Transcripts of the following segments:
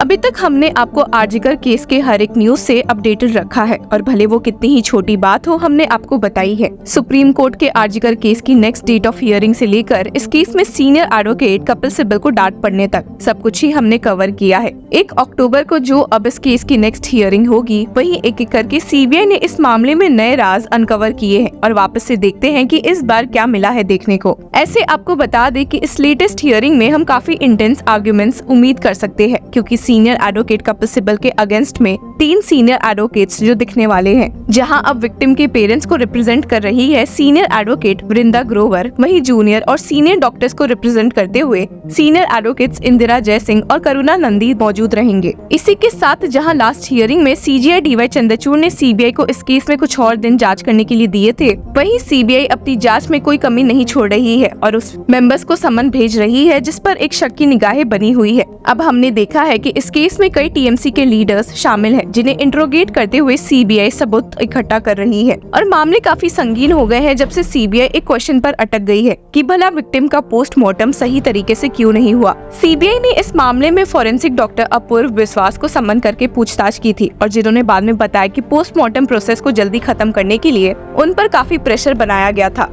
अभी तक हमने आपको आरजीकर केस के हर एक न्यूज से अपडेटेड रखा है और भले वो कितनी ही छोटी बात हो हमने आपको बताई है। सुप्रीम कोर्ट के आरजीकर केस की नेक्स्ट डेट ऑफ हियरिंग से लेकर इस केस में सीनियर एडवोकेट कपिल सिब्बल को डांट पड़ने तक सब कुछ ही हमने कवर किया है। 1 अक्टूबर को जो अब इस केस की नेक्स्ट हियरिंग होगी वहीं एक एक करके सीबीआई ने इस मामले में नए राज अनकवर किए हैं और वापस से देखते हैं कि इस बार क्या मिला है देखने को। ऐसे आपको बता दें कि इस लेटेस्ट हियरिंग में हम काफी इंटेंस आर्ग्यूमेंट्स उम्मीद कर सकते हैं क्योंकि सीनियर एडवोकेट कपिल सिब्बल के अगेंस्ट में 3 सीनियर एडवोकेट्स जो दिखने वाले हैं। जहां अब विक्टिम के पेरेंट्स को रिप्रेजेंट कर रही है सीनियर एडवोकेट वृंदा ग्रोवर, वहीं जूनियर और सीनियर डॉक्टर्स को रिप्रेजेंट करते हुए सीनियर एडवोकेट्स इंदिरा जयसिंह और करुणा नंदी मौजूद रहेंगे। इसी के साथ जहां लास्ट हियरिंग में सीजीआई डीवाई चंद्रचूड़ ने सीबीआई को इस केस में कुछ और दिन जांच करने के लिए दिए थे, वहीं सीबीआई अपनी जांच में कोई कमी नहीं छोड़ रही है और उस मेंबर्स को समन भेज रही है जिस पर एक शक की निगाहें बनी हुई है। अब हमने देखा है कि इस केस में कई टीएमसी के लीडर्स शामिल हैं जिन्हें इंट्रोगेट करते हुए सीबीआई सबूत इकट्ठा कर रही है और मामले काफी संगीन हो गए हैं जब से सीबीआई एक क्वेश्चन पर अटक गई है कि भला विक्टिम का पोस्टमार्टम सही तरीके से क्यों नहीं हुआ। सीबीआई ने इस मामले में फॉरेंसिक डॉक्टर अपूर्व विश्वास को सम्मन करके पूछताछ की थी और जिन्होंने बाद में बताया कि पोस्टमार्टम प्रोसेस को जल्दी खत्म करने के लिए उन पर काफी प्रेशर बनाया गया था।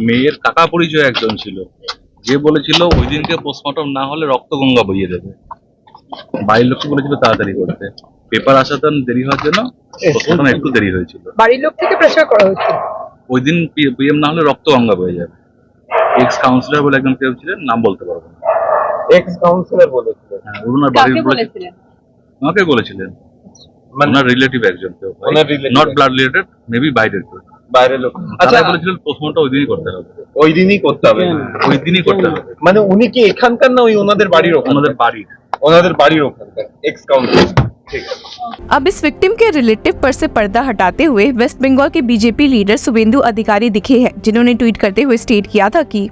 মেয়ের কাকা পরিচয় একজন ছিল যে বলেছিল ওই দিনকে পোস্টমর্টম না হলে রক্তগঙ্গা বইয়ে দেবে। বাড়ির লোককে বলেছিল তাড়াতাড়ি করতে, পেপার আসাতে দেরি হওয়ার জন্য পোস্টমর্টম একটু দেরি হয়েছিল। বাড়ির লোক থেকে প্রেসার করা হচ্ছে ওই দিন পিএম না হলে রক্তগঙ্গা বয়ে যাবে। এক্স কাউন্সিলর বলে একজন কেউ ছিলেন, নাম বলতে পারবো না। এক্স কাউন্সিলর বলেছিলেন? হ্যাঁ, ওনার বাড়ির বলেছিলেন, আমাকে বলেছিলেন, ওনার রিলেটিভ একজন কেউ, নট ব্লাড রিলেটেড, মেবি বাইরের কেউ, বাইরের লোক। আচ্ছা, বলেছিলেন পোস্টমর্টম ওই দিনই করতে হবে, ওই দিনই করতে হবে, ওই দিনই করতে হবে। মানে উনি কি এখানকার না ওই ওনাদের বাড়ির? ওনাদের বাড়ির ওখানকার এক্স কাউন্সিলর। अब इस विक्टिम के रिलेटिव पर से पर्दा हटाते हुए वेस्ट बंगाल के बीजेपी लीडर शुभेंदु अधिकारी दिखे हैं जिन्होंने ट्वीट करते हुए स्टेट किया था कि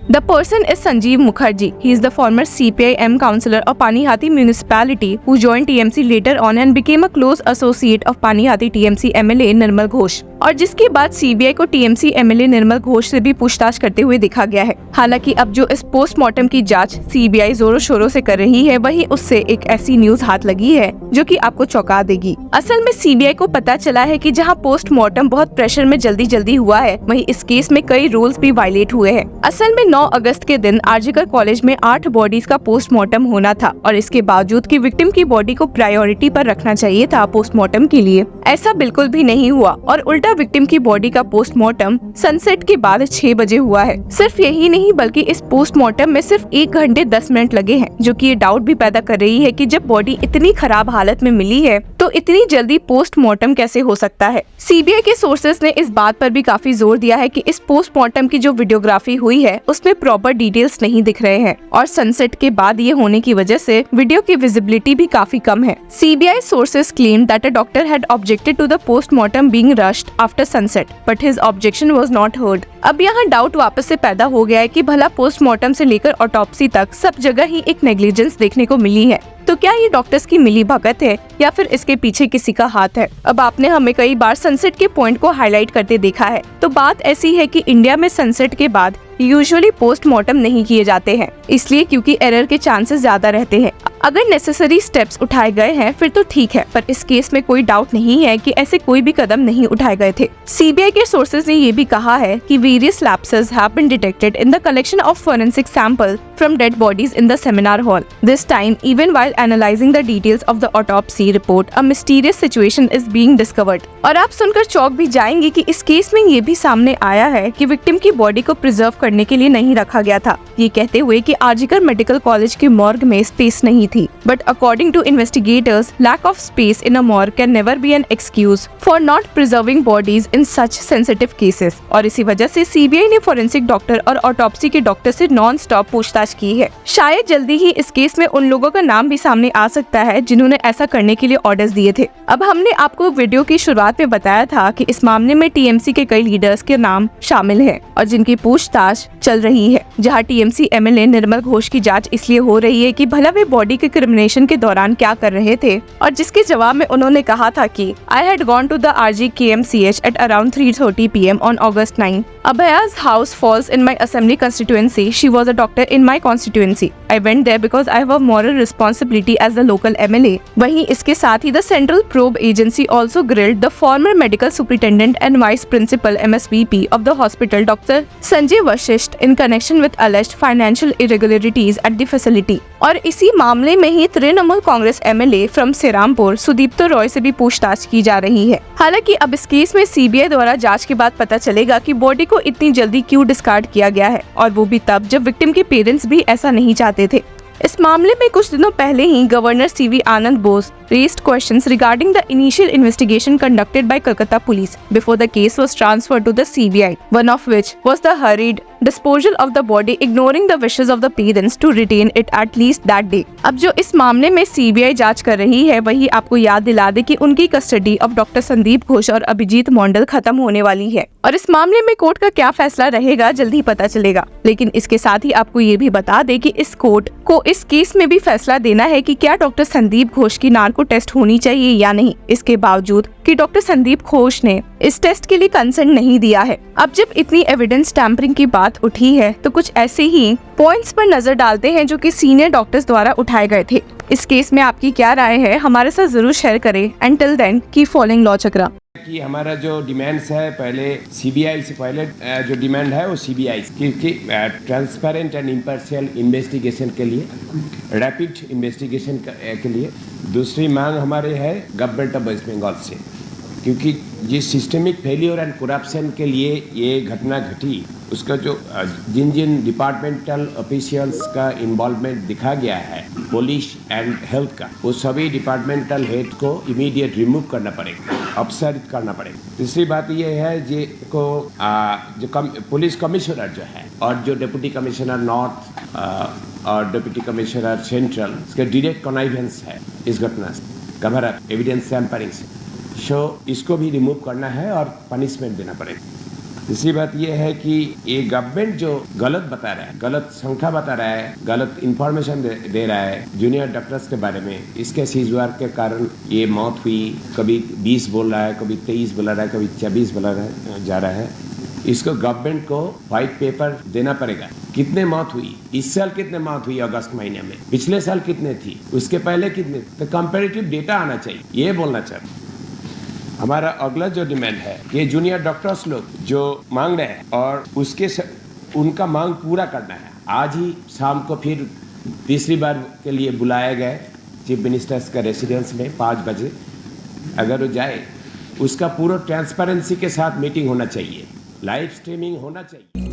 The person is Sanjeev Mukherjee. He is the former CPI-M councillor of Panihati municipality who joined TMC later on and became a close associate of Panihati TMC MLA निर्मल घोष। और जिसके बाद सीबीआई को TMC MLA निर्मल घोष से भी पूछताछ करते हुए देखा गया है। हालांकि अब जो इस पोस्टमार्टम की जांच सीबीआई जोरों शोरों से कर रही है वहीं उससे एक ऐसी न्यूज हाथ लगी है जो कि आपको चौंका देगी। असल में सीबीआई को पता चला है कि जहां पोस्टमार्टम बहुत प्रेशर में जल्दी हुआ है वहीं इस केस में कई रूल्स भी वायलेट हुए हैं। असल में 9 अगस्त के दिन आरजीकर कॉलेज में 8 बॉडीज का पोस्टमार्टम होना था और इसके बावजूद कि विक्टिम की बॉडी को प्रायोरिटी पर रखना चाहिए था पोस्टमार्टम के लिए, ऐसा बिल्कुल भी नहीं हुआ और उल्टा विक्टिम की बॉडी का पोस्टमार्टम सनसेट के बाद 6 बजे हुआ है। सिर्फ यही नहीं बल्कि इस पोस्टमार्टम में सिर्फ 1 घंटे 10 मिनट लगे हैं, जो कि ये डाउट भी पैदा कर रही है कि जब बॉडी इतनी खराब हालत में मिली है तो इतनी जल्दी पोस्टमार्टम कैसे हो सकता है। सीबीआई के सोर्सेज ने इस बात पर भी काफी जोर दिया है कि इस पोस्टमार्टम की जो वीडियोग्राफी हुई है उसमें प्रॉपर डिटेल्स नहीं दिख रहे हैं और सनसेट के बाद ये होने की वजह से वीडियो की विजिबिलिटी भी काफी कम है। CBI sources claim that a doctor had objected to the postmortem being rushed after sunset but his objection was not heard. अब यहाँ डाउट वापस से पैदा हो गया है कि भला पोस्टमार्टम से लेकर ऑटोप्सी तक सब जगह ही एक नेग्लिजेंस देखने को मिली है, तो क्या ये डॉक्टर्स की मिलीभगत है या फिर इसके पीछे किसी का हाथ है। अब आपने हमें कई बार सनसेट के पॉइंट को हाईलाइट करते देखा है, तो बात ऐसी है कि इंडिया में सनसेट के बाद यूजुअली पोस्टमार्टम नहीं किए जाते हैं, इसलिए क्योंकि एरर के चांसेस ज्यादा रहते हैं। अगर नेसेसरी स्टेप्स उठाए गए हैं फिर तो ठीक है, पर इस केस में कोई डाउट नहीं है कि ऐसे कोई भी कदम नहीं उठाए गए थे। सीबीआई के सोर्सेज ने ये भी कहा है कि various lapses have been detected in the collection of forensic sample from dead bodies in the seminar hall. This time even while analysing the details of the autopsy report a mysterious situation is being discovered. और आप सुनकर चौंक भी जाएंगे कि इस case में ये भी सामने आया है कि विक्टिम की बॉडी को प्रिजर्व करने के लिए नहीं रखा गया था, ये कहते हुए कि आरजीकर मेडिकल कॉलेज के मॉर्ग में स्पेस नहीं थी। But according to investigators, lack of space in a morgue can never be an excuse for not preserving bodies in such sensitive cases। और इसी वजह से सीबीआई ने फोरेंसिक डॉक्टर और ऑटोप्सी के डॉक्टर से नॉन स्टॉप पूछताछ की है। शायद जल्दी ही इस केस में उन लोगों का नाम भी सामने आ सकता है जिन्होंने ऐसा करने के लिए ऑर्डर्स दिए थे। अब हमने आपको वीडियो की शुरुआत में बताया था कि इस मामले में टीएमसी के कई लीडर्स के नाम शामिल हैं और जिनकी पूछताछ चल रही है। जहां टीएमसी एमएलए निर्मल घोष की जांच इसलिए हो रही है कि भला वे बॉडी के क्रिमिनेशन के दौरान क्या कर रहे थे, और जिसके जवाब में उन्होंने कहा था कि I had gone to the RGKMCH at around 3:30 PM on August 9. Abhaya's house falls in my assembly constituency. She was a doctor in my constituency. I went there because I have a moral responsibility as the local MLA. वहीं इसके साथ ही the Central Probe Agency also grilled the former medical superintendent and vice principal MSVP of the hospital, Dr. Sanjay Vashisht, in connection with alleged financial irregularities at the facility. और इसी मामले में ही Trinamool Congress MLA from Shrirampur Sudipto Roy से भी पूछताछ की जा रही है। हालांकि अब इस केस में CBI द्वारा जांच के बाद पता चलेगा कि बॉडी को इतनी जल्दी क्यों डिस्कार्ड किया गया है, और वो भी तब जब विक्टिम के पेरेंट्स भी ऐसा नहीं चाहते थे। इस मामले में कुछ दिनों पहले ही governor CV Anand Bose raised questions regarding the initial investigation conducted by Kolkata police before the case was transferred to the CBI, one of which was the hurried disposal of the body, ignoring the wishes of the parents to retain it at least that day. अब जो इस मामले में CBI जांच कर रही है, वही आपको याद दिला दे कि उनकी custody of doctor Sandeep Ghosh और अभिजीत मंडल खत्म होने वाली है, और इस मामले में कोर्ट का क्या फैसला रहेगा जल्द ही पता चलेगा। लेकिन इसके साथ ही आपको ये भी बता दे कि इस कोर्ट को इस केस में भी फैसला देना है कि क्या डॉक्टर संदीप घोष की नार्को टेस्ट होनी चाहिए या नहीं, इसके बावजूद कि डॉक्टर संदीप घोष ने इस टेस्ट के लिए कंसेंट नहीं दिया है। अब जब इतनी एविडेंस टैंपरिंग की बात उठी है, तो कुछ ऐसे ही पॉइंट्स पर नजर डालते हैं जो कि सीनियर डॉक्टर्स द्वारा उठाए गए थे। इस केस में आपकी क्या राय है, हमारे साथ जरूर शेयर करें। And till then keep following law Chakra. कि हमारा जो डिमांड्स है, पहले CBI से पहले जो डिमांड है वो CBI की ट्रांसपेरेंट एंड इम्पार्शियल इन्वेस्टिगेशन के लिए, रैपिड इन्वेस्टिगेशन के लिए। दूसरी मांग हमारे है गवर्नमेंट ऑफ वेस्ट बंगाल से, क्योंकि जिस सिस्टमिक फेलियर एंड करप्शन के लिए ये घटना घटी, उसका जो जिन जिन डिपार्टमेंटल ऑफिशियल्स का इन्वॉल्वमेंट दिखा गया है, पुलिस एंड हेल्थ का, वो सभी डिपार्टमेंटल हेड को इमीडिएट रिमूव करना पड़ेगा, अपसारित करना पड़ेगा। तीसरी बात ये है जो पुलिस कमिश्नर जो है और जो डिप्टी कमिश्नर नॉर्थ और डिप्टी कमिश्नर सेंट्रल, इसका डायरेक्ट कॉनाइवेंस है इस घटना से, कवर अप एविडेंस टैंपरिंग से, इसको भी रिमूव करना है और पनिशमेंट देना पड़ेगा। तीसरी बात यह है कि ये गवर्नमेंट जो गलत बता रहा है, गलत संख्या बता रहा है, गलत इंफॉर्मेशन दे रहा है जूनियर डॉक्टर्स के बारे में, इसके सीजवार के कारण ये मौत हुई। कभी 20 बोल रहा है, कभी 23 बोला रहा है, कभी 24 बोला जा रहा है। इसको गवर्नमेंट को व्हाइट पेपर देना पड़ेगा, कितने मौत हुई, इस साल कितने मौत हुई अगस्त महीने में, पिछले साल कितने थी, उसके पहले कितने, तो कंपेरेटिव डेटा आना चाहिए, ये बोलना चाहिए। हमारा अगला जो डिमांड है, ये जूनियर डॉक्टर्स लोग जो मांग रहे हैं और उनका मांग पूरा करना है। आज ही शाम को फिर तीसरी बार के लिए बुलाया गया चीफ मिनिस्टर्स का रेसिडेंस में 5 बजे, अगर वो जाए उसका पूरा ट्रांसपेरेंसी के साथ मीटिंग होना चाहिए, लाइव स्ट्रीमिंग होना चाहिए।